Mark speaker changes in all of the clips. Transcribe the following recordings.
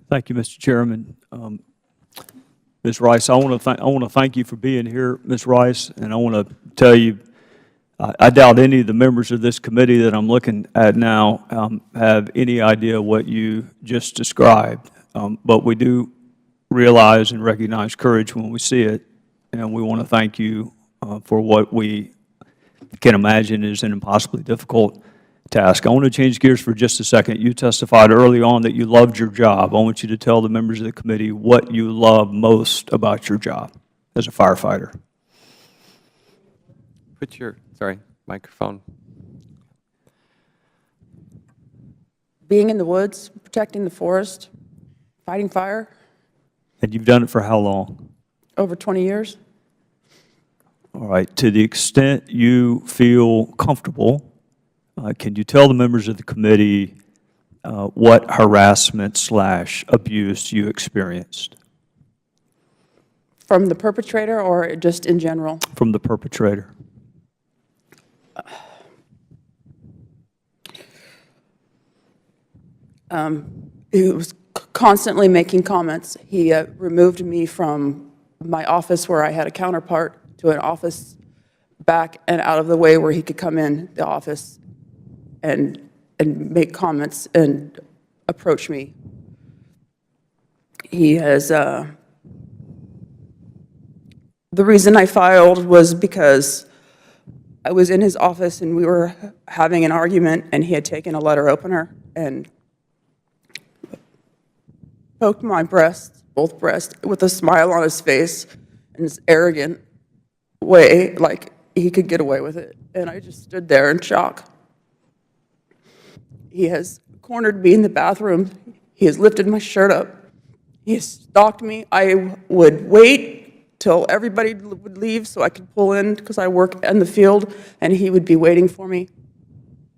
Speaker 1: Thank you, Mr. Chairman. Ms. Rice, I want to thank you for being here, Ms. Rice, and I want to tell you, I doubt any of the members of this committee that I'm looking at now have any idea what you just described, but we do realize and recognize courage when we see it, and we want to thank you for what we can imagine is an impossibly difficult task. I want to change gears for just a second. You testified early on that you loved your job. I want you to tell the members of the committee what you love most about your job as a firefighter.
Speaker 2: Put your, sorry, microphone.
Speaker 3: Being in the woods, protecting the forest, fighting fire.
Speaker 1: And you've done it for how long?
Speaker 3: Over 20 years.
Speaker 1: All right. To the extent you feel comfortable, can you tell the members of the committee what harassment/abuse you experienced?
Speaker 3: From the perpetrator or just in general?
Speaker 1: From the perpetrator.
Speaker 3: He was constantly making comments. He removed me from my office where I had a counterpart to an office back and out of the way where he could come in the office and make comments and approach me. He has, the reason I filed was because I was in his office and we were having an argument and he had taken a letter opener and poked my breast, both breasts, with a smile on his face in this arrogant way, like he could get away with it. And I just stood there in shock. He has cornered me in the bathroom. He has lifted my shirt up. He has stalked me. I would wait till everybody would leave so I could pull in because I work in the field, and he would be waiting for me.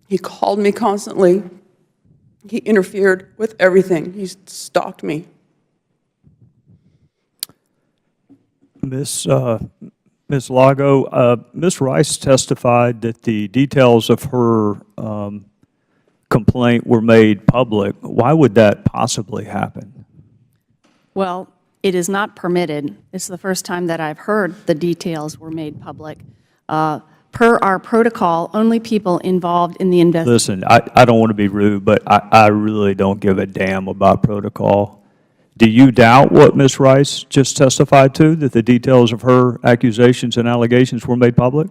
Speaker 3: He called me constantly. He interfered with everything. He stalked me.
Speaker 1: Ms. Lago, Ms. Rice testified that the details of her complaint were made public. Why would that possibly happen?
Speaker 4: Well, it is not permitted. It's the first time that I've heard the details were made public. Per our protocol, only people involved in the investigation.
Speaker 1: Listen, I don't want to be rude, but I really don't give a damn about protocol. Do you doubt what Ms. Rice just testified to, that the details of her accusations and allegations were made public?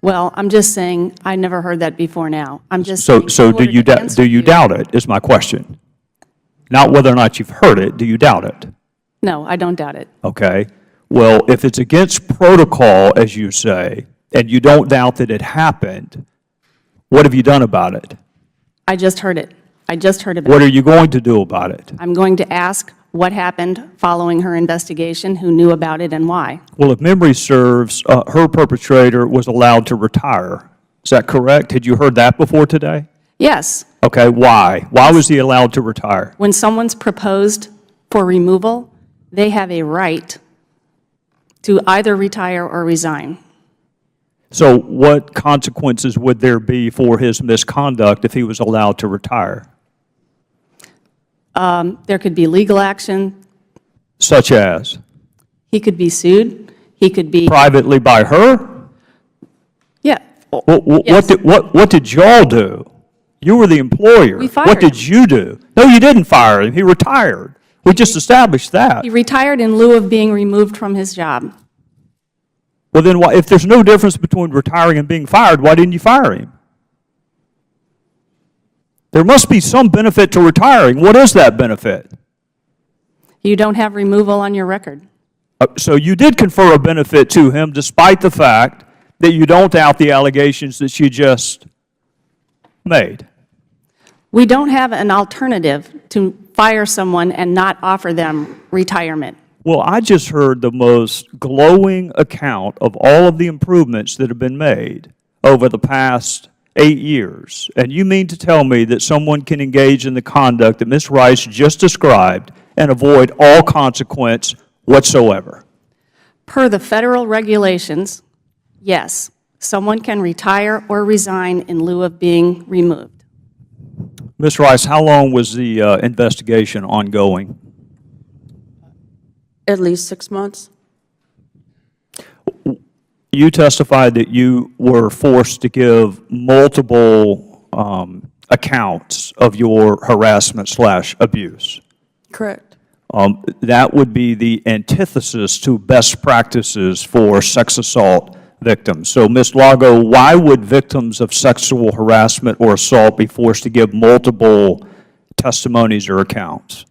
Speaker 4: Well, I'm just saying I never heard that before now. I'm just
Speaker 1: So do you
Speaker 4: doubt
Speaker 1: it, is my question. Not whether or not you've heard it, do you doubt it?
Speaker 4: No, I don't doubt it.
Speaker 1: Okay. Well, if it's against protocol, as you say, and you don't doubt that it happened, what have you done about it?
Speaker 4: I just heard it. I just heard about it.
Speaker 1: What are you going to do about it?
Speaker 4: I'm going to ask what happened following her investigation, who knew about it, and why.
Speaker 1: Well, if memory serves, her perpetrator was allowed to retire. Is that correct? Had you heard that before today?
Speaker 4: Yes.
Speaker 1: Okay, why? Why was he allowed to retire?
Speaker 4: When someone's proposed for removal, they have a right to either retire or resign.
Speaker 1: So what consequences would there be for his misconduct if he was allowed to retire?
Speaker 4: There could be legal action.
Speaker 1: Such as?
Speaker 4: He could be sued. He could be...
Speaker 1: Privately by her?
Speaker 4: Yeah.
Speaker 1: Yes. What did y'all do? You were the employer.
Speaker 4: We fired
Speaker 1: What did
Speaker 4: him.
Speaker 1: you do? No, you didn't fire him. He retired. We just established that.
Speaker 4: He retired in lieu of being removed from his job.
Speaker 1: Well, then why, if there's no difference between retiring and being fired, why didn't you fire him? There must be some benefit to retiring. What is that benefit?
Speaker 4: You don't have removal on your record.
Speaker 1: So you did confer a benefit to him despite the fact that you don't doubt the allegations that she just made.
Speaker 4: We don't have an alternative to fire someone and not offer them retirement.
Speaker 1: Well, I just heard the most glowing account of all of the improvements that have been made over the past 8 years. And you mean to tell me that someone can engage in the conduct that Ms. Rice just described and avoid all consequence whatsoever?
Speaker 4: Per the federal regulations, yes, someone can retire or resign in lieu of being removed.
Speaker 1: Ms. Rice, how long was the investigation ongoing?
Speaker 3: At least 6 months.
Speaker 1: You testified that you were forced to give multiple accounts of your harassment/abuse.
Speaker 3: Correct.
Speaker 1: That would be the antithesis to best practices for sex assault victims. So, Ms. Lago, why would victims of sexual harassment or assault be forced to give multiple testimonies or accounts?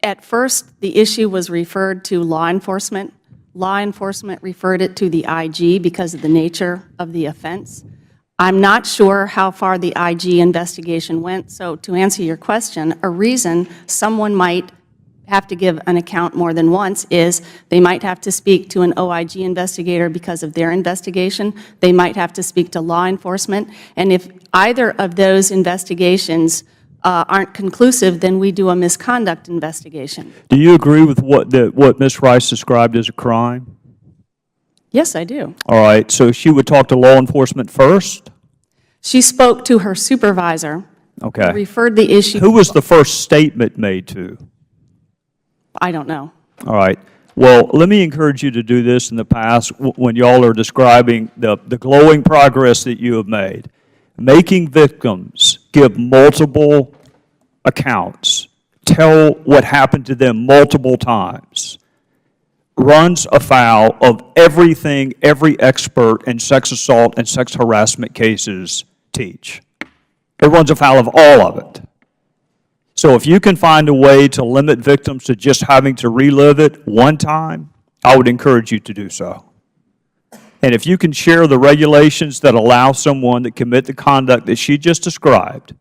Speaker 4: At first, the issue was referred to law enforcement. Law enforcement referred it to the IG because of the nature of the offense. I'm not sure how far the IG investigation went, so to answer your question, a reason someone might have to give an account more than once is they might have to speak to an OIG investigator because of their investigation. They might have to speak to law enforcement. And if either of those investigations aren't conclusive, then we do a misconduct investigation.
Speaker 1: Do you agree with what Ms. Rice described as a crime?
Speaker 4: Yes, I do.
Speaker 1: All right, so she would talk to law enforcement first?
Speaker 4: She spoke to her supervisor.
Speaker 1: Okay.
Speaker 4: Referred the issue.
Speaker 1: Who was the first statement made to?
Speaker 4: I don't know.
Speaker 1: All right. Well, let me encourage you to do this in the past when y'all are describing the glowing progress that you have made. Making victims give multiple accounts, tell what happened to them multiple times, runs afoul of everything every expert in sex assault and sex harassment cases teach. It runs afoul of all of it. So if you can find a way to limit victims to just having to relive it one time, I would encourage you to do so. And if you can share the regulations that allow someone to commit the conduct that she just described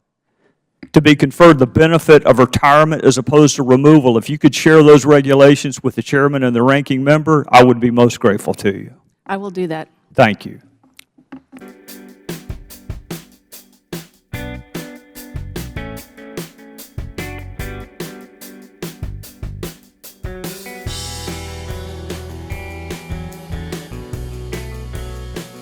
Speaker 1: to be conferred the benefit of retirement as opposed to removal, if you could share those regulations with the chairman and the ranking member, I would be most grateful to you.
Speaker 4: I will do that.
Speaker 1: Thank you.